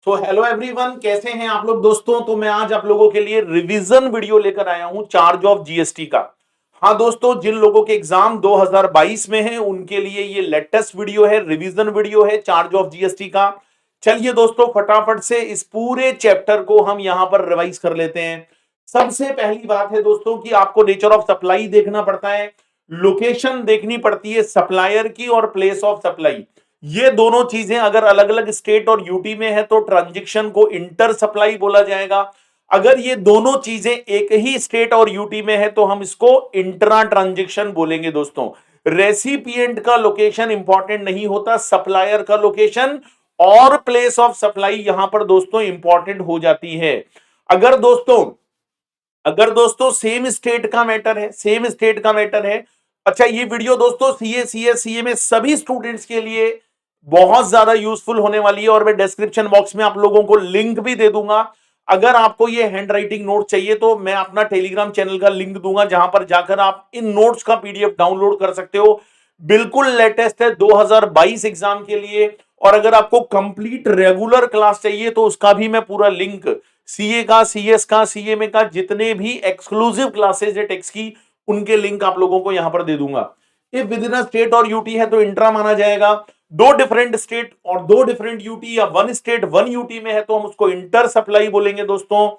तो hello everyone, कैसे हैं आप लोग दोस्तों। तो मैं आज आप लोगों के लिए रिवीजन वीडियो लेकर आया हूं चार्ज ऑफ जीएसटी का। हाँ दोस्तों, जिन लोगों के एग्जाम 2022 में हैं उनके लिए ये लेटेस्ट वीडियो है, रिवीजन वीडियो है चार्ज ऑफ जीएसटी का। चलिए दोस्तों, फटाफट से इस पूरे चैप्टर को हम यहां पर रिवाइज कर लेते हैं। सबसे पहली बात है दोस्तों कि आपको नेचर ऑफ सप्लाई देखना पड़ता है, लोकेशन देखनी पड़ती है सप्लायर की और प्लेस ऑफ सप्लाई। ये दोनों चीजें अगर अलग अलग स्टेट और यूटी में है तो ट्रांजैक्शन को इंटर सप्लाई बोला जाएगा। अगर ये दोनों चीजें एक ही स्टेट और यूटी में है तो हम इसको इंट्रा ट्रांजैक्शन बोलेंगे दोस्तों। रेसिपिएंट का लोकेशन इंपॉर्टेंट नहीं होता, सप्लायर का लोकेशन और प्लेस ऑफ सप्लाई यहां पर दोस्तों इंपॉर्टेंट हो जाती है। अगर दोस्तों अगर दोस्तों सेम स्टेट का मैटर है, सेम स्टेट का मैटर है। अच्छा, ये वीडियो दोस्तों सीए सीएस सीए में सभी स्टूडेंट्स के लिए बहुत ज्यादा यूजफुल होने वाली है और मैं डिस्क्रिप्शन बॉक्स में आप लोगों को लिंक भी दे दूंगा। अगर आपको ये हैंड राइटिंग नोट चाहिए तो मैं अपना टेलीग्राम चैनल का लिंक दूंगा, जहां पर जाकर आप इन नोट्स का पीडीएफ डाउनलोड कर सकते हो। बिल्कुल लेटेस्ट है 2022 एग्जाम के लिए। और अगर आपको कंप्लीट रेगुलर क्लास चाहिए तो उसका भी मैं पूरा लिंक, सीए का, सीएस का, सीएमए का, जितने भी एक्सक्लूसिव क्लासेज है टेक्स्ट की, उनके लिंक आप लोगों को यहां पर दे दूंगा। ये विद इन स्टेट और यूटी है तो इंट्रा माना जाएगा। दो डिफरेंट स्टेट और दो डिफरेंट यूटी या वन स्टेट वन यूटी में है तो हम उसको इंटर सप्लाई बोलेंगे दोस्तों।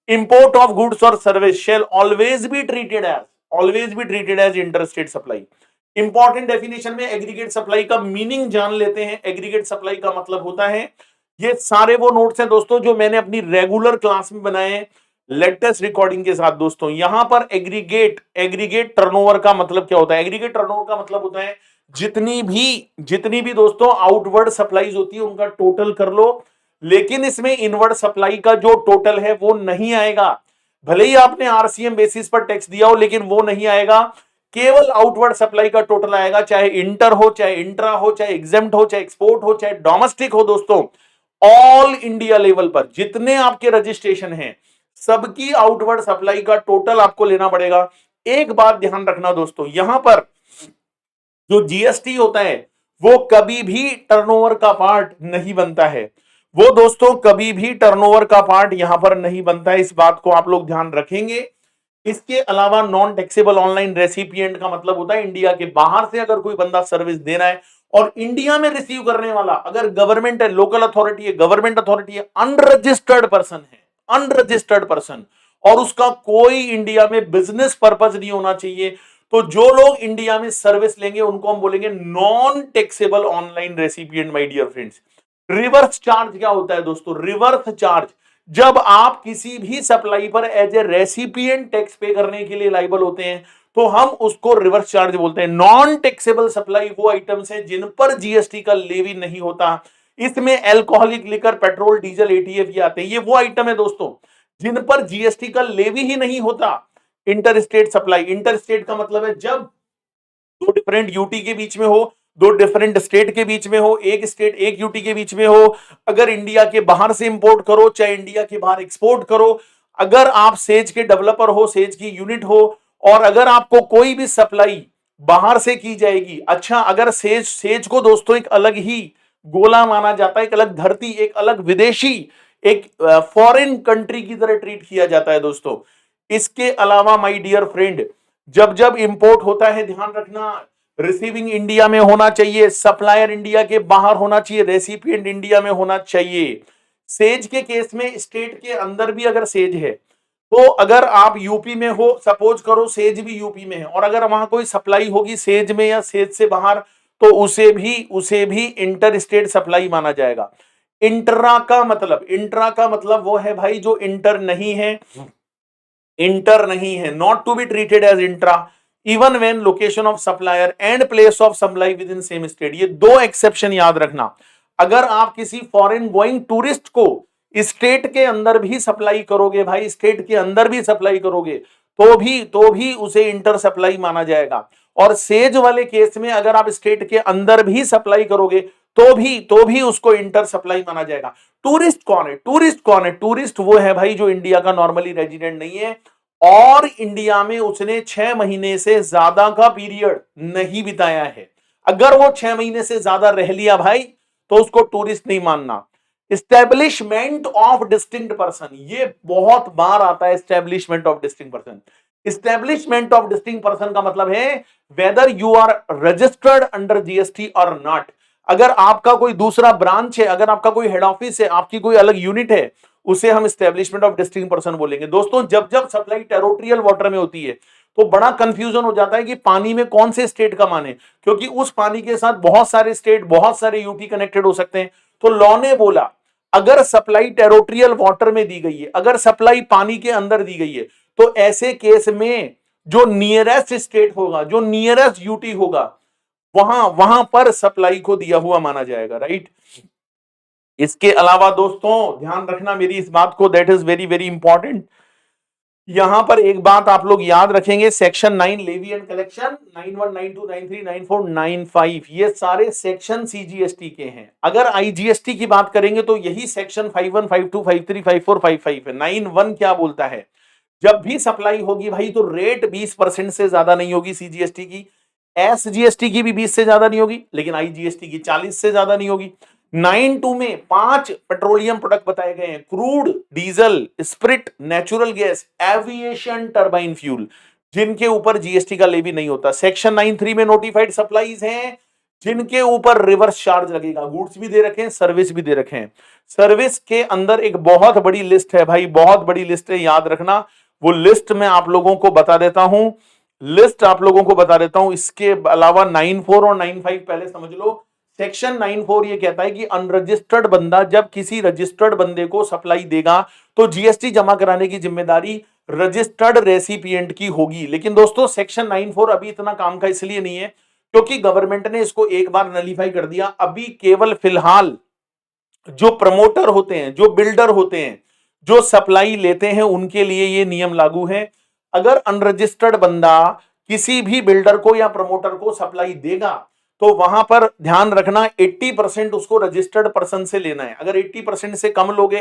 इंपोर्ट ऑफ गुड्स और service shall always be treated as inter state supply. Important definition में एग्रीगेट सप्लाई का मीनिंग जान लेते हैं। एग्रीगेट सप्लाई का मतलब होता है, ये सारे वो नोट्स हैं दोस्तों जो मैंने अपनी रेगुलर क्लास में बनाए हैं लेटेस्ट रिकॉर्डिंग के साथ दोस्तों। यहां पर एग्रीगेट टर्नओवर का मतलब क्या होता है? एग्रीगेट टर्नओवर का मतलब होता है जितनी भी दोस्तों आउटवर्ड सप्लाईज होती है उनका टोटल कर लो। लेकिन इसमें इनवर्ड सप्लाई का जो टोटल है वो नहीं आएगा। भले ही आपने आरसीएम बेसिस पर टैक्स दिया हो लेकिन वो नहीं आएगा। केवल आउटवर्ड सप्लाई का टोटल आएगा, चाहे इंटर हो, चाहे इंट्रा हो, चाहे एग्जेम्प्ट हो, चाहे एक्सपोर्ट हो, चाहे डोमेस्टिक हो दोस्तों। ऑल इंडिया लेवल पर जितने आपके रजिस्ट्रेशन हैं सबकी आउटवर्ड सप्लाई का टोटल आपको लेना पड़ेगा। एक बात ध्यान रखना दोस्तों, यहां पर जो जीएसटी होता है वो कभी भी टर्नओवर का पार्ट नहीं बनता है। वो दोस्तों कभी भी टर्नओवर का पार्ट यहां पर नहीं बनता है, इस बात को आप लोग ध्यान रखेंगे। इसके अलावा नॉन टैक्सेबल ऑनलाइन रेसिपिएंट का मतलब होता है इंडिया के बाहर से अगर कोई बंदा सर्विस दे रहा है और इंडिया में रिसीव करने वाला अगर गवर्नमेंट है, लोकल अथॉरिटी है, गवर्नमेंट अथॉरिटी है, अनरजिस्टर्ड पर्सन और उसका कोई इंडिया में बिजनेस पर्पज नहीं होना चाहिए, तो जो लोग इंडिया में सर्विस लेंगे उनको हम बोलेंगे non taxable online recipient. My dear friends, reverse charge क्या होता है दोस्तों? रिवर्स चार्ज जब आप किसी भी सप्लाई पर एज ए रेसिपिएंट टैक्स पे करने के लिए लाइबल होते हैं तो हम उसको रिवर्स चार्ज बोलते हैं। नॉन टैक्सेबल सप्लाई वो आइटम्स हैं जिन पर जीएसटी का लेवी नहीं होता। इसमें alcoholic liquor, petrol, diesel, ETF ये आते हैं। ये वो आइटम है दोस्तों जिन पर जीएसटी का लेवी ही नहीं होता। Inter state supply, inter state का मतलब है जब दो डिफरेंट यूटी के बीच में हो, दो डिफरेंट स्टेट के बीच में हो, एक स्टेट एक यूटी के बीच में हो, अगर इंडिया के बाहर से इंपोर्ट करो चाहे इंडिया के बाहर एक्सपोर्ट करो, अगर आप सेज के डेवलपर हो, सेज की यूनिट हो और अगर आपको कोई भी सप्लाई बाहर से की जाएगी। अच्छा, अगर सेज सेज को दोस्तों एक अलग ही गोला माना जाता है, एक अलग धरती, एक अलग विदेशी, एक फॉरेन कंट्री की तरह ट्रीट किया जाता है दोस्तों। इसके अलावा माय डियर फ्रेंड, जब जब इंपोर्ट होता है ध्यान रखना, रिसीविंग इंडिया में होना चाहिए, सप्लायर इंडिया के बाहर होना चाहिए, रेसिपिएंट इंडिया में होना चाहिए। सेज के केस में स्टेट के अंदर भी अगर सेज है तो अगर आप यूपी में हो, सपोज करो सेज भी यूपी में है और अगर वहां कोई सप्लाई होगी सेज में या सेज से बाहर तो उसे भी इंटर स्टेट सप्लाई माना जाएगा। इंट्रा का मतलब वो है भाई जो इंटर नहीं है, not to be treated as intra even when location of supplier and place of supply within same state. ये दो एक्सेप्शन याद रखना। अगर आप किसी फॉरेन गोइंग टूरिस्ट को स्टेट के अंदर भी सप्लाई करोगे भाई, स्टेट के अंदर भी सप्लाई करोगे तो भी उसे इंटर सप्लाई माना जाएगा। और सेज वाले केस में अगर आप स्टेट के अंदर भी सप्लाई करोगे तो भी उसको इंटर सप्लाई माना जाएगा। टूरिस्ट वो है भाई जो इंडिया का नॉर्मली रेजिडेंट नहीं है और इंडिया में उसने 6 महीने से ज्यादा का पीरियड नहीं बिताया है। अगर वो 6 महीने से ज्यादा रह लिया भाई तो उसको टूरिस्ट नहीं मानना। एस्टेब्लिशमेंट ऑफ डिस्टिंक्ट पर्सन, ये बहुत बार आता है। Establishment of distinct person, establishment of distinct person का मतलब है whether you are registered under GST और नॉट। अगर आपका कोई दूसरा ब्रांच है, अगर आपका कोई हेड ऑफिस है, आपकी कोई अलग यूनिट है, उसे हम एस्टेब्लिशमेंट ऑफ डिस्टिंक्ट पर्सन बोलेंगे। दोस्तों जब जब सप्लाई टेरिटोरियल वाटर में होती है तो बड़ा कंफ्यूजन हो जाता है कि पानी में कौन से स्टेट का माने, क्योंकि उस पानी के साथ बहुत सारे स्टेट, बहुत सारे यूटी कनेक्टेड हो सकते हैं। तो लॉ ने बोला अगर सप्लाई टेरिटोरियल वाटर में दी गई है, अगर सप्लाई पानी के अंदर दी गई है, तो ऐसे केस में जो नियरेस्ट स्टेट होगा, जो नियरेस्ट यूटी होगा, वहां वहां पर सप्लाई को दिया हुआ माना जाएगा, राइट। इसके अलावा दोस्तों ध्यान रखना मेरी इस बात को, that is very very important. यहां पर एक बात आप लोग याद रखेंगे, सेक्शन 9 लेवी एंड कलेक्शन 91, 92, 93, 94, 95, ये सारे सेक्शन सीजीएसटी के हैं। अगर आईजीएसटी की बात करेंगे तो यही सेक्शन 51, 52, 53, 54, 55 है। 91 क्या बोलता है, जब भी सप्लाई होगी भाई तो रेट 20% से ज्यादा नहीं होगी सीजीएसटी की। एसजीएसटी की भी 20 से ज्यादा नहीं होगी, लेकिन आईजीएसटी की 40 से ज्यादा नहीं होगी। 9(2) में 5 पेट्रोलियम प्रोडक्ट बताए गए हैं, crude, diesel, spirit, natural gas, aviation turbine fuel, जिनके ऊपर जीएसटी का लेवी नहीं होता। सेक्शन 9(3) में नोटिफाइड सप्लाईज हैं जिनके ऊपर रिवर्स चार्ज लगेगा। गुड्स भी दे रखे हैं, सर्विस भी दे रखे हैं। सर्विस के अंदर एक बहुत बड़ी लिस्ट है भाई, बहुत बड़ी लिस्ट है, याद रखना। वो लिस्ट मैं आप लोगों को बता देता हूं, लिस्ट आप लोगों को बता देता हूं। इसके अलावा 9(4) और 9(5) पहले समझ लो। सेक्शन 9(4) ये कहता है कि अनरजिस्टर्ड बंदा जब किसी रजिस्टर्ड बंदे को सप्लाई देगा तो जीएसटी जमा कराने की जिम्मेदारी रजिस्टर्ड रेसिपिएंट की होगी। लेकिन दोस्तों सेक्शन 9(4) अभी इतना काम का इसलिए नहीं है क्योंकि गवर्नमेंट ने इसको एक बार नलीफाई कर दिया। अभी केवल फिलहाल जो प्रमोटर होते हैं, जो बिल्डर होते हैं, जो सप्लाई लेते हैं, उनके लिए ये नियम लागू है। अगर अनरजिस्टर्ड बंदा किसी भी बिल्डर को या प्रमोटर को सप्लाई देगा तो वहां पर ध्यान रखना 80% उसको रजिस्टर्ड पर्सन से लेना है। अगर 80% से कम लोगे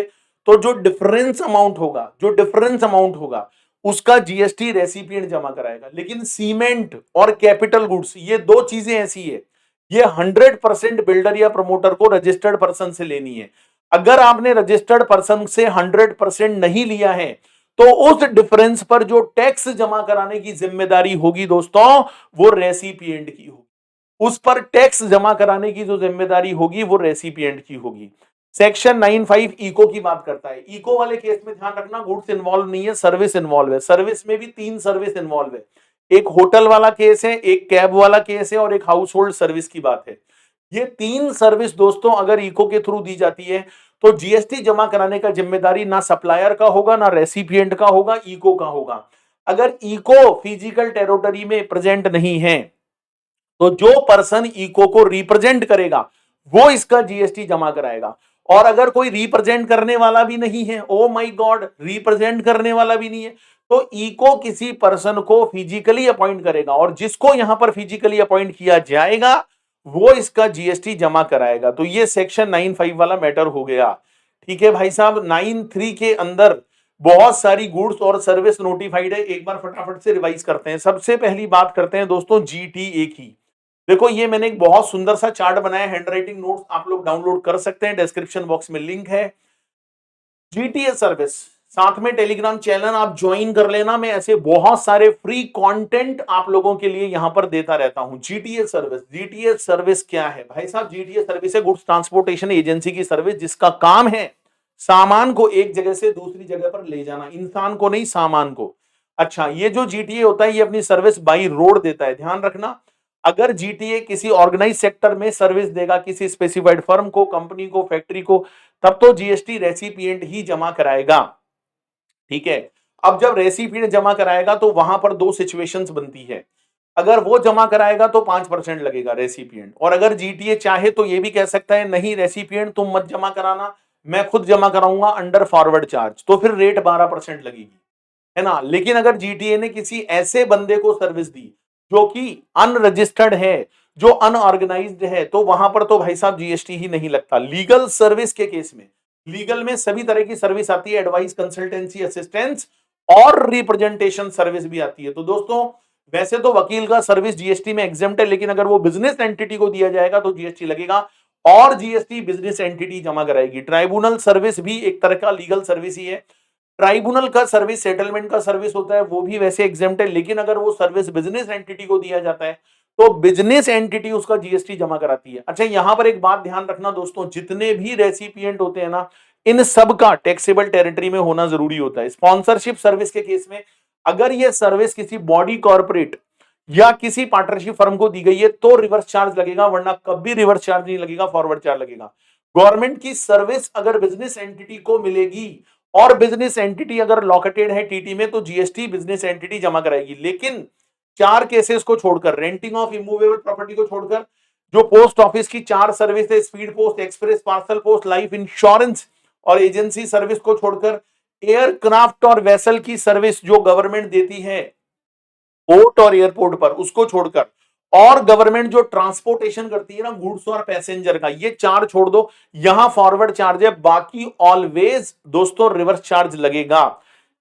तो जो डिफरेंस अमाउंट होगा, जो डिफरेंस अमाउंट होगा उसका जीएसटी रेसिपिएंट जमा कराएगा। लेकिन सीमेंट और कैपिटल गुड्स ये दो चीजें ऐसी है, ये 100% बिल्डर या प्रमोटर को रजिस्टर्ड पर्सन से लेनी है। अगर आपने रजिस्टर्ड पर्सन से 100% नहीं लिया है तो उस डिफरेंस पर जो टैक्स जमा कराने की जिम्मेदारी होगी दोस्तों वो रेसिपिएंट की होगी। उस पर टैक्स जमा कराने की जो जिम्मेदारी होगी वो रेसिपिएंट की होगी। सेक्शन 9(5) इको की बात करता है। इको वाले केस में ध्यान रखना गुड्स इन्वॉल्व नहीं है, सर्विस इन्वॉल्व है। सर्विस में भी 3 सर्विस इन्वॉल्व है, एक होटल वाला केस है, एक कैब वाला केस है और एक हाउस होल्ड सर्विस की बात है। ये 3 सर्विस दोस्तों अगर इको के थ्रू दी जाती है तो जीएसटी जमा कराने का जिम्मेदारी ना सप्लायर का होगा ना रेसिपिएंट का होगा, इको का होगा। अगर इको फिजिकल टेरिटरी में प्रेजेंट नहीं है तो जो पर्सन इको को रिप्रेजेंट करेगा वो इसका जीएसटी जमा कराएगा। और अगर कोई रिप्रेजेंट करने वाला भी नहीं है, ओ माय गॉड, रिप्रेजेंट करने वाला भी नहीं है, तो इको किसी पर्सन को फिजिकली अपॉइंट करेगा और जिसको यहां पर फिजिकली अपॉइंट किया जाएगा वो इसका जीएसटी जमा कराएगा। तो ये सेक्शन 9(5) वाला मैटर हो गया। ठीक है भाई साहब, 9(3) के अंदर बहुत सारी गुड्स और सर्विस नोटिफाइड है। एक बार फटाफट से रिवाइज करते हैं। सबसे पहली बात करते हैं दोस्तों जीटीए की। देखो ये मैंने एक बहुत सुंदर सा चार्ट बनाया, हैंडराइटिंग नोट्स आप लोग डाउनलोड कर सकते हैं, डिस्क्रिप्शन बॉक्स में लिंक है। जीटीए सर्विस, साथ में टेलीग्राम चैनल आप ज्वाइन कर लेना। मैं ऐसे बहुत सारे फ्री कंटेंट आप लोगों के लिए यहां पर देता रहता हूं। जीटीए सर्विस, जीटीए सर्विस क्या है भाई साहब? जीटीए सर्विस है गुड्स ट्रांसपोर्टेशन एजेंसी की सर्विस, जिसका काम है सामान को एक जगह से दूसरी जगह पर ले जाना, इंसान को नहीं, सामान को। अच्छा, ये जो जीटीए होता है ये अपनी सर्विस बाई रोड देता है। ध्यान रखना, अगर जीटीए किसी ऑर्गेनाइज सेक्टर में सर्विस देगा किसी स्पेसिफाइड फर्म को, कंपनी को, फैक्ट्री को, तब तो जीएसटी रेसिपिएंट ही जमा कराएगा। ठीक है, अब जब रेसिपिएंट जमा कराएगा तो वहां पर 2 सिचुएशंस बनती है। अगर वो जमा कराएगा तो 5% लगेगा रेसिपिएंट, और अगर जीटीए चाहे तो ये भी कह सकता है नहीं रेसिपिएंट तुम मत जमा कराना, मैं खुद जमा कराऊंगा अंडर फॉरवर्ड चार्ज, तो फिर रेट 12% लगेगी, है ना। लेकिन अगर जीटीए ने किसी ऐसे बंदे को सर्विस दी जो कि अनरजिस्टर्ड है, जो अनऑर्गेनाइज्ड है, तो वहां पर तो भाई साहब जीएसटी ही नहीं लगता। लीगल सर्विस के केस में, लीगल में सभी तरह की सर्विस आती है, एडवाइस, कंसल्टेंसी, असिस्टेंस और रिप्रेजेंटेशन सर्विस भी आती है। तो दोस्तों वैसे तो वकील का सर्विस जीएसटी में एग्जेम्प्ट है, लेकिन अगर वो बिजनेस एंटिटी को दिया जाएगा तो जीएसटी लगेगा। और जीएसटी बिजनेस एंटिटी जमा कराएगी। ट्राइब्यूनल सर्विस भी एक तरह का लीगल सर्विस ही है। ट्राइब्यूनल का सर्विस सेटलमेंट का सर्विस होता है, वो भी वैसे एग्जेम्प्ट है, लेकिन अगर वो सर्विस बिजनेस एंटिटी को दिया जाता है तो बिजनेस एंटिटी उसका जीएसटी जमा कराती है। अच्छा, यहां पर एक बात ध्यान रखना दोस्तों, जितने भी रेसिपिएंट होते हैं ना, इन सब का टैक्सेबल टेरिटरी में होना जरूरी होता है। स्पॉन्सरशिप सर्विस के केस में अगर ये सर्विस किसी बॉडी कॉर्पोरेट या किसी पार्टनरशिप फर्म को दी गई है तो रिवर्स चार्ज लगेगा, वरना कभी रिवर्स चार्ज नहीं लगेगा, फॉरवर्ड चार्ज लगेगा। गवर्नमेंट की सर्विस अगर बिजनेस एंटिटी को मिलेगी और बिजनेस एंटिटी अगर लॉकेटेड है टीटी में तो जीएसटी बिजनेस एंटिटी जमा कराएगी। लेकिन 4 केसेस को छोड़कर, रेंटिंग ऑफ इमूवेबल प्रॉपर्टी को छोड़कर, जो पोस्ट ऑफिस की 4 सर्विस है, speed post, express, parcel post, life insurance और एजेंसी सर्विस को छोड़कर, एयरक्राफ्ट और वेसल की सर्विस जो गवर्नमेंट देती है पोर्ट और एयरपोर्ट पर, उसको छोड़कर, और गवर्नमेंट जो ट्रांसपोर्टेशन करती है ना गुड्स और पैसेंजर का, ये 4 छोड़ दो, यहां फॉरवर्ड चार्ज है, बाकी ऑलवेज दोस्तों रिवर्स चार्ज लगेगा।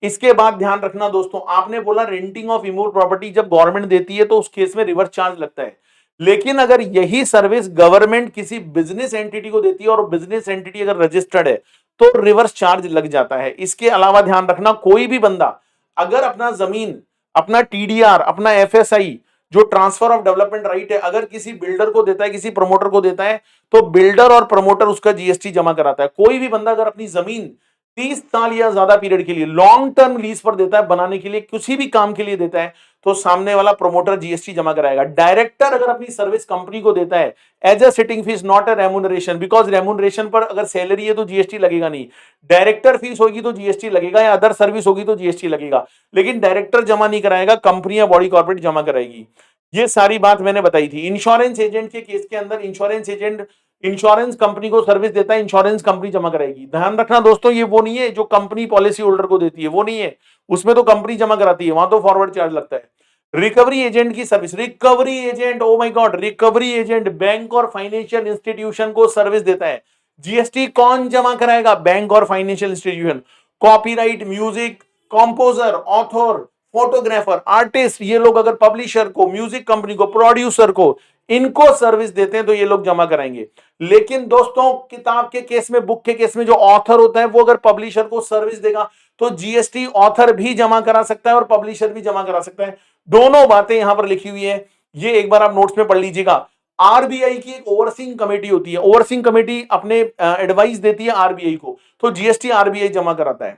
इसके बाद ध्यान रखना दोस्तों, आपने बोला रेंटिंग ऑफ इमूवेबल प्रॉपर्टी जब गवर्नमेंट देती है तो उस केस में रिवर्स चार्ज लगता है, लेकिन अगर यही सर्विस गवर्नमेंट किसी बिजनेस एंटिटी को देती है और बिजनेस एंटिटी अगर रजिस्टर्ड है तो रिवर्स चार्ज लग जाता है। इसके अलावा ध्यान रखना, कोई भी बंदा अगर अपना जमीन, अपना टीडीआर, अपना एफएसआई जो ट्रांसफर ऑफ डेवलपमेंट राइट है, अगर किसी बिल्डर को देता है, किसी प्रमोटर को देता है, तो बिल्डर और प्रमोटर उसका जीएसटी जमा कराता है। कोई भी बंदा अगर अपनी जमीन 30 साल या ज्यादा पीरियड के लिए लॉन्ग टर्म लीज पर देता है, बनाने के लिए, किसी भी काम के लिए देता है, तो सामने वाला प्रमोटर जीएसटी जमा कराएगा। डायरेक्टर अगर अपनी सर्विस कंपनी को देता है as a sitting fees, not a remuneration, because remuneration पर अगर सैलरी है तो जीएसटी लगेगा नहीं, डायरेक्टर फीस होगी तो जीएसटी लगेगा, या अदर सर्विस होगी तो जीएसटी लगेगा, लेकिन डायरेक्टर जमा नहीं कराएगा, कंपनी या बॉडी कॉर्पोरेट जमा कराएगी। ये सारी बात मैंने बताई थी। इंश्योरेंस एजेंट के केस के अंदर इंश्योरेंस एजेंट इंश्योरेंस कंपनी को सर्विस देता है, इंश्योरेंस कंपनी जमा कराएगी। ध्यान रखना दोस्तों, ये वो नहीं है जो कंपनी पॉलिसी होल्डर को देती है, वो नहीं है, उसमें तो कंपनी जमा कराती है, वहां तो फॉरवर्ड चार्ज लगता है। रिकवरी एजेंट की service, recovery agent, oh my God, recovery agent bank और फाइनेंशियल इंस्टीट्यूशन को सर्विस देता है, जीएसटी कौन जमा कराएगा? बैंक और financial institution. Copyright, music, composer, author, photographer, artist, ये लोग अगर पब्लिशर को, म्यूजिक कंपनी को, प्रोड्यूसर को, इनको सर्विस देते हैं तो ये लोग जमा कराएंगे। लेकिन दोस्तों किताब के केस में, बुक के केस में जो ऑथर होता है वो अगर पब्लिशर को सर्विस देगा तो जीएसटी ऑथर भी जमा करा सकता है और पब्लिशर भी जमा करा सकता है। दोनों बातें यहां पर लिखी हुई है, ये एक बार आप नोट्स में पढ़ लीजिएगा। आरबीआई की एक ओवरसीइंग कमेटी होती है, ओवरसीइंग कमेटी अपने एडवाइस देती है आरबीआई को, तो जीएसटी आरबीआई जमा कराता है।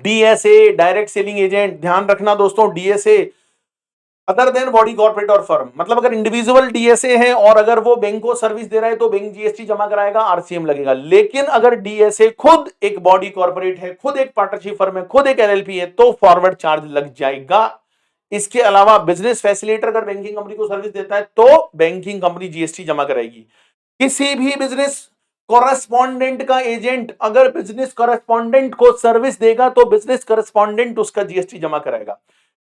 डीएसए, डायरेक्ट सेलिंग एजेंट, ध्यान रखना दोस्तों, DSA other than body corporate और फर्म, मतलब अगर इंडिविजुअल डीएसए है और अगर वो बैंक को सर्विस दे रहा है तो बैंक जीएसटी जमा कराएगा, आरसीएम लगेगा। लेकिन अगर डीएसए खुद एक बॉडी कॉर्पोरेट है, खुद एक पार्टनरशिप फर्म है, खुद एक एलएलपी है, तो फॉरवर्ड चार्ज लग जाएगा। इसके अलावा बिजनेस फैसिलिटेटर अगर बैंकिंग कंपनी को सर्विस देता है तो बैंकिंग कंपनी जीएसटी जमा कराएगी। किसी भी बिजनेस कॉरेस्पॉन्डेंट का एजेंट अगर बिजनेस कॉरेस्पॉन्डेंट को सर्विस देगा तो बिजनेस कॉरेस्पॉन्डेंट उसका जीएसटी जमा कराएगा।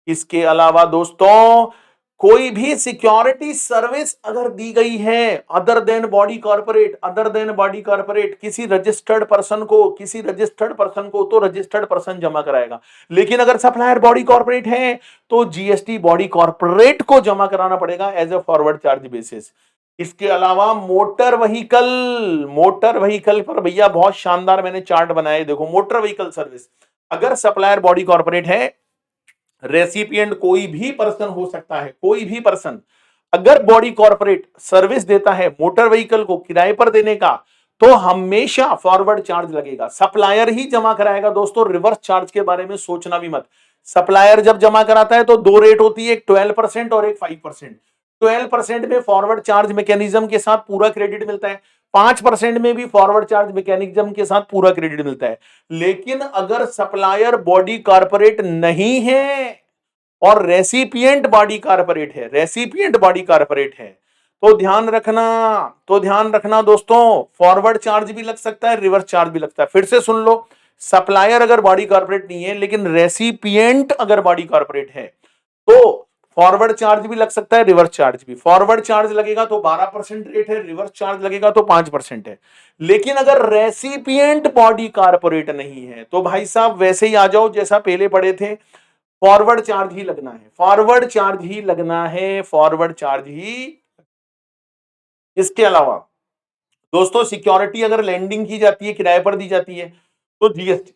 इसके अलावा दोस्तों कोई भी सिक्योरिटी सर्विस अगर दी गई है other than body corporate, other than body corporate किसी रजिस्टर्ड पर्सन को, किसी रजिस्टर्ड पर्सन को, तो रजिस्टर्ड पर्सन जमा कराएगा। लेकिन अगर सप्लायर बॉडी कॉर्पोरेट है तो जीएसटी बॉडी कॉर्पोरेट को जमा कराना पड़ेगा as a forward charge basis. इसके अलावा मोटर व्हीकल, मोटर व्हीकल पर भैया बहुत शानदार मैंने चार्ट बनाए, देखो मोटर व्हीकल सर्विस, अगर सप्लायर बॉडी कॉर्पोरेट है, रेसिपिएंट कोई भी पर्सन हो सकता है, कोई भी पर्सन, अगर बॉडी कॉर्पोरेट सर्विस देता है मोटर व्हीकल को किराए पर देने का, तो हमेशा फॉरवर्ड चार्ज लगेगा, सप्लायर ही जमा कराएगा। दोस्तों रिवर्स चार्ज के बारे में सोचना भी मत, सप्लायर जब जमा कराता है तो 2 रेट होती है, एक 12% और एक 5%। 12% में फॉरवर्ड चार्ज मैकेनिज्म के साथ पूरा क्रेडिट मिलता है, 5% में भी फॉरवर्ड चार्ज मैकेनिज्म के साथ पूरा क्रेडिट मिलता है। लेकिन अगर सप्लायर बॉडी कॉर्पोरेट नहीं है और रेसिपिएंट बॉडी कॉर्पोरेट है, रेसिपिएंट बॉडी कॉर्पोरेट है, तो ध्यान रखना, तो ध्यान रखना दोस्तों, फॉरवर्ड चार्ज भी लग सकता है, रिवर्स चार्ज भी लगता है। फिर से सुन लो, सप्लायर अगर बॉडी कॉर्पोरेट नहीं है लेकिन रेसिपिएंट अगर बॉडी कॉर्पोरेट है तो फॉरवर्ड चार्ज भी लग सकता है, रिवर्स चार्ज भी। फॉरवर्ड चार्ज लगेगा तो 12% रेट है, रिवर्स चार्ज लगेगा तो 5% है। लेकिन अगर रेसिपिएंट बॉडी कॉर्पोरेट नहीं है तो भाई साहब वैसे ही आ जाओ जैसा पहले पढ़े थे, फॉरवर्ड चार्ज ही लगना है, फॉरवर्ड चार्ज ही लगना है, फॉरवर्ड चार्ज ही। इसके अलावा दोस्तों सिक्योरिटी अगर लैंडिंग की जाती है, किराए पर दी जाती है, तो जीएसटी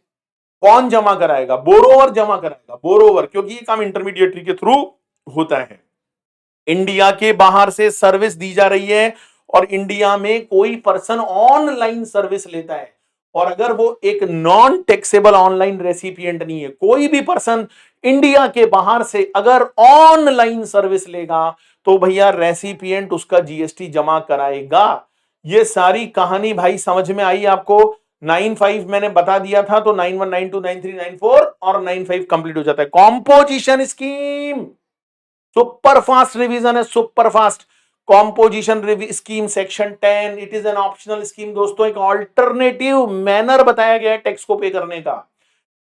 कौन जमा कराएगा? बोरोवर जमा कराएगा, बोरोवर, क्योंकि ये काम इंटरमीडिएटरी के थ्रू होता है। इंडिया के बाहर से सर्विस दी जा रही है और इंडिया में कोई पर्सन ऑनलाइन सर्विस लेता है, और अगर वो एक नॉन टैक्सेबल ऑनलाइन रेसिपिएंट नहीं है, कोई भी पर्सन इंडिया के बाहर से अगर ऑनलाइन सर्विस लेगा, तो भैया रेसिपिएंट उसका जीएसटी जमा कराएगा। ये सारी कहानी भाई समझ में आई आपको? 95 मैंने बता दिया था, तो 91, 92, 93, 94 और 95 कंप्लीट हो जाता है। Composition scheme super fast revision है, super fast composition scheme section 10। It is an optional scheme दोस्तों, एक ऑल्टरनेटिव मैनर बताया गया है टैक्स को पे करने का,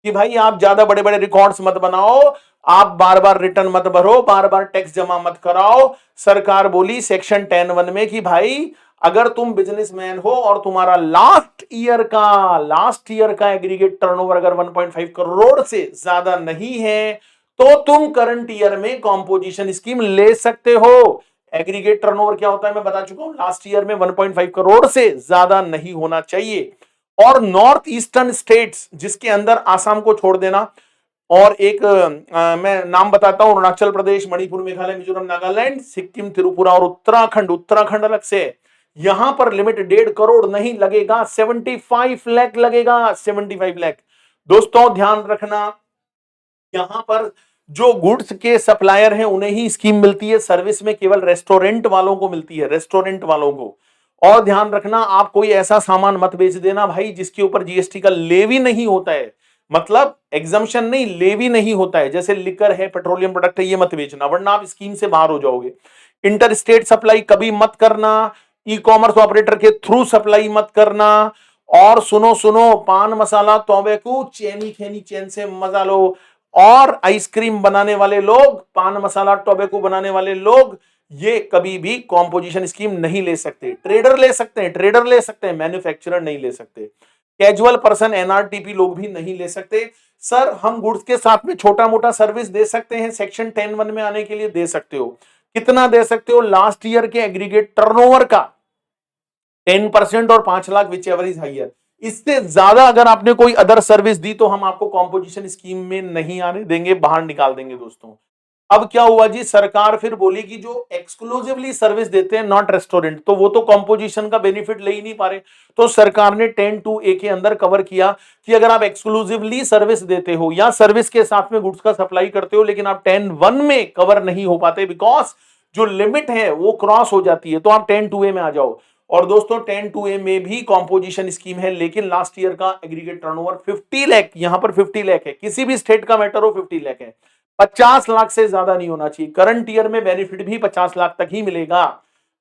कि भाई आप ज्यादा बड़े बड़े रिकॉर्ड्स मत बनाओ, आप बार बार रिटर्न मत भरो, बार बार टैक्स जमा मत कराओ। सरकार बोली सेक्शन 10(1) में कि भाई अगर तुम बिजनेसमैन हो और तुम्हारा लास्ट ईयर का एग्रीगेट टर्नओवर अगर 1.5 करोड़ से ज्यादा नहीं है, तो तुम करंट ईयर में कॉम्पोजिशन स्कीम ले सकते हो। एग्रीगेट टर्नओवर क्या होता है मैं बता चुका हूं, लास्ट ईयर में 1.5 करोड़ से ज्यादा नहीं होना चाहिए। और नॉर्थ ईस्टर्न स्टेट्स, जिसके अंदर आसाम को छोड़ देना, और एक मैं नाम बताता हूं, अरुणाचल प्रदेश, मणिपुर, मेघालय, मिजोरम, नागालैंड, सिक्किम, त्रिपुरा और उत्तराखंड। उत्तराखंड अलग से, यहां पर लिमिट 1.5 करोड़ नहीं लगेगा, 75 लाख लगेगा, 75 लाख। दोस्तों ध्यान रखना, यहां पर जो गुड्स के सप्लायर हैं उन्हें ही स्कीम मिलती है, सर्विस में केवल रेस्टोरेंट वालों को मिलती है, रेस्टोरेंट वालों को। और ध्यान रखना, आप कोई ऐसा सामान मत बेच देना भाई जिसके ऊपर जीएसटी का लेवी नहीं होता है, मतलब एग्जम्पशन नहीं, लेवी नहीं होता है, जैसे लिकर है, पेट्रोलियम प्रोडक्ट है, ये मत बेचना, वरना आप स्कीम से बाहर हो जाओगे। इंटर स्टेट सप्लाई कभी मत करना, ई कॉमर्स ऑपरेटर के थ्रू सप्लाई मत करना। और सुनो सुनो, पान मसाला तोबैकू चैनी खेनी चैन से मजा लो। और आइसक्रीम बनाने वाले लोग, पान मसाला टोबैको बनाने वाले लोग, ये कभी भी कॉम्पोजिशन स्कीम नहीं ले सकते। ट्रेडर ले सकते हैं, ट्रेडर ले सकते हैं, मैन्युफैक्चरर नहीं ले सकते। कैजुअल पर्सन, एनआरटीपी लोग भी नहीं ले सकते। सर हम गुड्स के साथ में छोटा मोटा सर्विस दे सकते हैं, सेक्शन 10(1) में आने के लिए दे सकते हो। कितना दे सकते हो? लास्ट ईयर के एग्रीगेट टर्नओवर का 10% और 5 lakh, which ever is higher. इससे ज्यादा अगर आपने कोई अदर सर्विस दी तो हम आपको कॉम्पोजिशन स्कीम में नहीं आने देंगे, बाहर निकाल देंगे दोस्तों। अब क्या हुआ जी, सरकार फिर बोली कि जो एक्सक्लूसिवली सर्विस देते हैं, नॉट रेस्टोरेंट, तो वो तो कॉम्पोजिशन का बेनिफिट ले ही नहीं पा रहे। तो सरकार ने 10(2)(a) के अंदर कवर किया कि अगर आप एक्सक्लूसिवली सर्विस देते हो या सर्विस के साथ में गुड्स का सप्लाई करते हो, लेकिन आप 10(1) में कवर नहीं हो पाते, बिकॉज जो लिमिट है वो क्रॉस हो जाती है, तो आप 10(2)(a) में आ जाओ। और दोस्तों 10(2)(a) में भी कॉम्पोजिशन स्कीम है, लेकिन लास्ट ईयर का एग्रीगेट टर्नओवर 50 लाख, यहां पर 50 लाख है, किसी भी स्टेट का मैटर हो 50 लाख है, 50 लाख से ज्यादा नहीं होना चाहिए। करंट ईयर में बेनिफिट भी 50 लाख तक ही मिलेगा,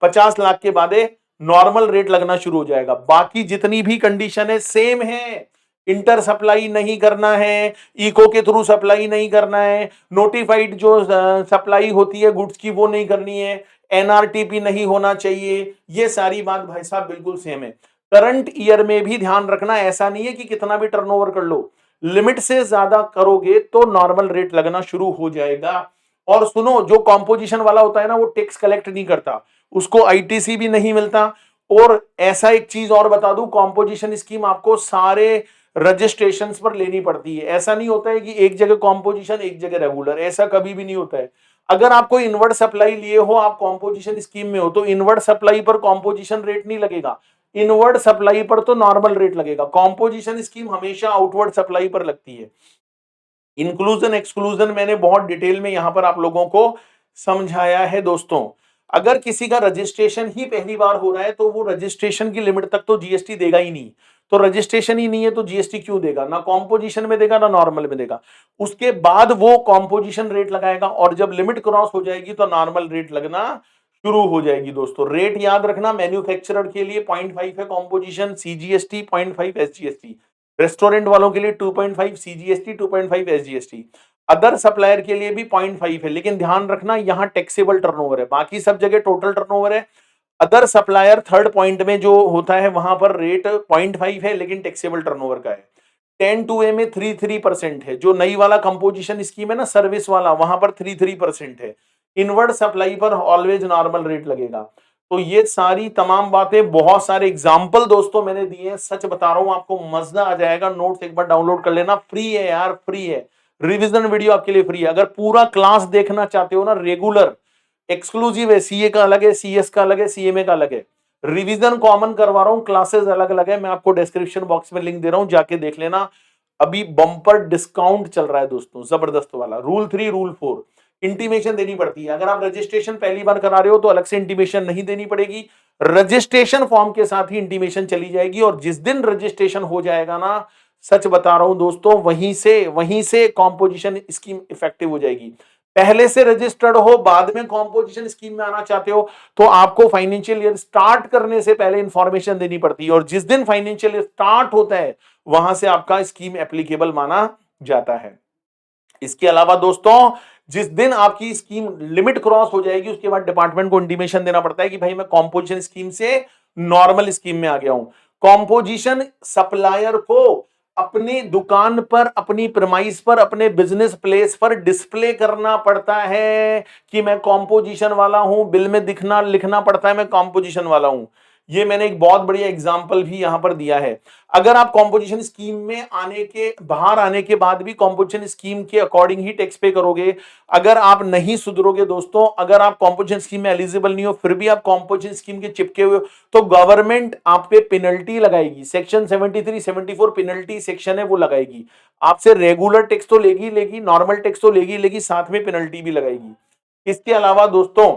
50 लाख के बाद नॉर्मल रेट लगना शुरू हो जाएगा। बाकी जितनी भी कंडीशन है सेम है, इंटर सप्लाई नहीं करना है, इको के थ्रू सप्लाई नहीं करना है, नोटिफाइड जो सप्लाई होती है गुड्स की वो नहीं करनी है, एनआरटीपी नहीं होना चाहिए, ये सारी बात भाई साहब बिल्कुल सेम है। करंट ईयर में भी ध्यान रखना, ऐसा नहीं है कि कितना भी टर्नओवर कर लो, लिमिट से ज्यादा करोगे तो नॉर्मल रेट लगना शुरू हो जाएगा। और सुनो, जो कॉम्पोजिशन वाला होता है ना, वो टैक्स कलेक्ट नहीं करता, उसको आईटीसी भी नहीं मिलता। और ऐसा एक चीज और बता दूं, कॉम्पोजिशन स्कीम आपको सारे रजिस्ट्रेशन पर लेनी पड़ती है। ऐसा नहीं होता है कि एक जगह कॉम्पोजिशन एक जगह रेगुलर, ऐसा कभी भी नहीं होता है। अगर आप कोई इनवर्ट सप्लाई लिए हो, आप कॉम्पोजिशन स्कीम में हो, तो इनवर्ट सप्लाई पर कॉम्पोजिशन रेट नहीं लगेगा, इनवर्ट सप्लाई पर तो नॉर्मल रेट लगेगा। कॉम्पोजिशन स्कीम हमेशा आउटवर्ड सप्लाई पर लगती है। इंक्लूजन एक्सक्लूजन मैंने बहुत डिटेल में यहां पर आप लोगों को समझाया है दोस्तों। अगर किसी का रजिस्ट्रेशन ही पहली बार हो रहा है, तो वो रजिस्ट्रेशन की लिमिट तक तो जीएसटी देगा ही नहीं। तो रजिस्ट्रेशन ही नहीं है तो जीएसटी क्यों देगा? ना कॉम्पोजिशन में देगा ना नॉर्मल में देगा। उसके बाद वो कॉम्पोजिशन रेट लगाएगा, और जब लिमिट क्रॉस हो जाएगी तो नॉर्मल रेट लगना शुरू हो जाएगी। दोस्तों रेट याद रखना, मैन्युफैक्चरर के लिए 0.5 है कॉम्पोजिशन सीजीएसटी, 0.5 एसजीएसटी, रेस्टोरेंट वालों के लिए 2.5 सीजीएसटी, 2.5 एसजीएसटी, अदर सप्लायर के लिए भी 0.5 है। लेकिन ध्यान रखना यहाँ टैक्सेबल टर्नओवर है, बाकी सब जगह टोटल टर्नओवर है। अदर सप्लायर थर्ड पॉइंट में जो होता है वहां पर रेट 0.5 है, लेकिन टैक्सेबल टर्नओवर का है। 10(2)(a) में 33% है, जो नई वाला कंपोजिशन स्कीम है ना सर्विस वाला, वहां पर 33% है। इनवर्ड सप्लाई पर ऑलवेज नॉर्मल रेट लगेगा। तो ये सारी तमाम बातें, बहुत सारे एग्जाम्पल दोस्तों मैंने दिए हैं, सच बता रहा हूं आपको मजा आ जाएगा। नोट्स एक बार डाउनलोड कर लेना, फ्री है यार, फ्री है। रिवीजन वीडियो आपके लिए फ्री है। अगर पूरा क्लास देखना चाहते हो ना रेगुलर, एक्सक्लूसिव है, सीए का अलग है, सीएस का अलग है, सीएमए का अलग है, रिवीजन कॉमन करवा रहा हूं, क्लासेस अलग अलग है। मैं आपको डिस्क्रिप्शन बॉक्स में लिंक दे रहा हूं, जाके देख लेना। अभी बम्पर डिस्काउंट चल रहा है दोस्तों, जबरदस्त वाला। रूल 3 रूल 4 इंटीमेशन देनी पड़ती है। अगर आप रजिस्ट्रेशन पहली बार करा रहे हो तो अलग से इंटीमेशन नहीं देनी पड़ेगी, रजिस्ट्रेशन फॉर्म के साथ ही इंटीमेशन चली जाएगी। और जिस दिन रजिस्ट्रेशन हो जाएगा ना, सच बता रहा हूं दोस्तों, वहीं से कॉम्पोजिशन स्कीम इफेक्टिव हो जाएगी। पहले से रजिस्टर्ड हो, बाद में कॉम्पोजिशन स्कीम में आना चाहते हो, तो आपको फाइनेंशियल ईयर स्टार्ट करने से पहले इंफॉर्मेशन देनी पड़ती है। और जिस दिन फाइनेंशियल ईयर स्टार्ट होता है, वहां से आपका स्कीम एप्लीकेबल माना जाता है। इसके अलावा दोस्तों, जिस दिन आपकी स्कीम लिमिट क्रॉस हो जाएगी, उसके बाद डिपार्टमेंट को इंटीमेशन देना पड़ता है कि भाई मैं कॉम्पोजिशन स्कीम से नॉर्मल स्कीम में आ गया हूं। कॉम्पोजिशन सप्लायर को अपनी दुकान पर, अपनी प्रेमाइस पर, अपने बिजनेस प्लेस पर डिस्प्ले करना पड़ता है कि मैं कॉम्पोजिशन वाला हूं। बिल में दिखना, लिखना पड़ता है मैं कॉम्पोजिशन वाला हूं। ये मैंने एक बहुत बढ़िया एग्जांपल भी यहां पर दिया है। अगर आप कॉम्पोजिशन स्कीम में आने के, बाहर आने के बाद भी कॉम्पोजिशन स्कीम के अकॉर्डिंग ही टैक्स पे करोगे, अगर आप नहीं सुधरोगे दोस्तों, अगर आप कॉम्पोजिशन स्कीम में एलिजिबल नहीं हो, फिर भी आप कॉम्पोजिशन स्कीम के चिपके हुए हो, तो गवर्नमेंट आप पे पेनल्टी लगाएगी। सेक्शन 73 74 पेनल्टी सेक्शन है, वो लगाएगी। आपसे रेगुलर टैक्स तो लेगी, नॉर्मल टैक्स तो लेगी, साथ में पेनल्टी भी लगाएगी। इसके अलावा दोस्तों,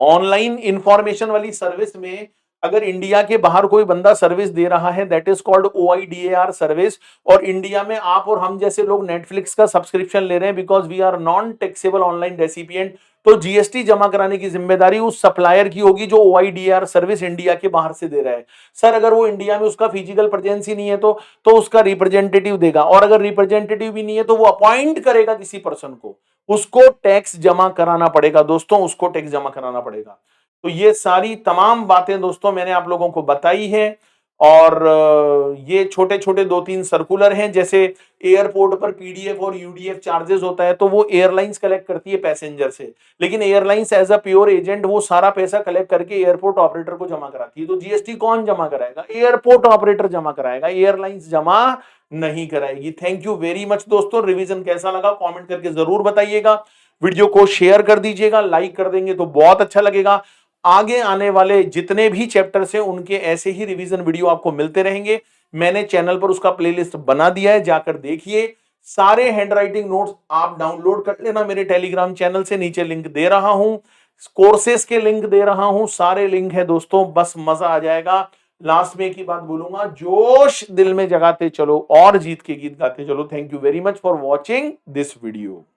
ऑनलाइन इंफॉर्मेशन वाली सर्विस में अगर इंडिया के बाहर कोई बंदा सर्विस दे रहा है, that is called OIDAR service. और इंडिया में आप और हम जैसे लोग नेटफ्लिक्स का सब्सक्रिप्शन ले रहे हैं, because we are non taxable online recipient, तो जीएसटी जमा कराने की जिम्मेदारी उस सप्लायर की होगी जो OIDAR सर्विस इंडिया के बाहर से दे रहा है। सर अगर वो इंडिया में उसका फिजिकल प्रेजेंस ही नहीं है, तो उसका रिप्रेजेंटेटिव देगा। और अगर रिप्रेजेंटेटिव भी नहीं है, तो वो अपॉइंट करेगा किसी पर्सन को, उसको टैक्स जमा कराना पड़ेगा दोस्तों, उसको टैक्स जमा कराना पड़ेगा। तो ये सारी तमाम बातें दोस्तों मैंने आप लोगों को बताई है। और ये छोटे छोटे 2-3 सर्कुलर हैं। जैसे एयरपोर्ट पर पीडीएफ और यूडीएफ चार्जेस होता है, तो वो एयरलाइंस कलेक्ट करती है पैसेंजर से, लेकिन airlines as a pure agent वो सारा पैसा कलेक्ट करके एयरपोर्ट ऑपरेटर को जमा कराती है। तो जीएसटी कौन जमा कराएगा? एयरपोर्ट ऑपरेटर जमा कराएगा, एयरलाइंस जमा नहीं कराएगी। थैंक यू वेरी मच दोस्तों। रिवीजन कैसा लगा कमेंट करके जरूर बताइएगा। वीडियो को शेयर कर दीजिएगा, लाइक कर देंगे तो बहुत अच्छा लगेगा। आगे आने वाले जितने भी चैप्टर्स हैं उनके ऐसे ही रिवीजन वीडियो आपको मिलते रहेंगे। मैंने चैनल पर उसका प्लेलिस्ट बना दिया है, जाकर देखिए। सारे हैंडराइटिंग नोट्स आप डाउनलोड कर लेना मेरे टेलीग्राम चैनल से, नीचे लिंक दे रहा हूं, कोर्सेस के लिंक दे रहा हूं, सारे लिंक है दोस्तों। बस मजा आ जाएगा। लास्ट में एक ही बात बोलूंगा, जोश दिल में जगाते चलो और जीत के गीत गाते चलो। Thank you very much for watching this video.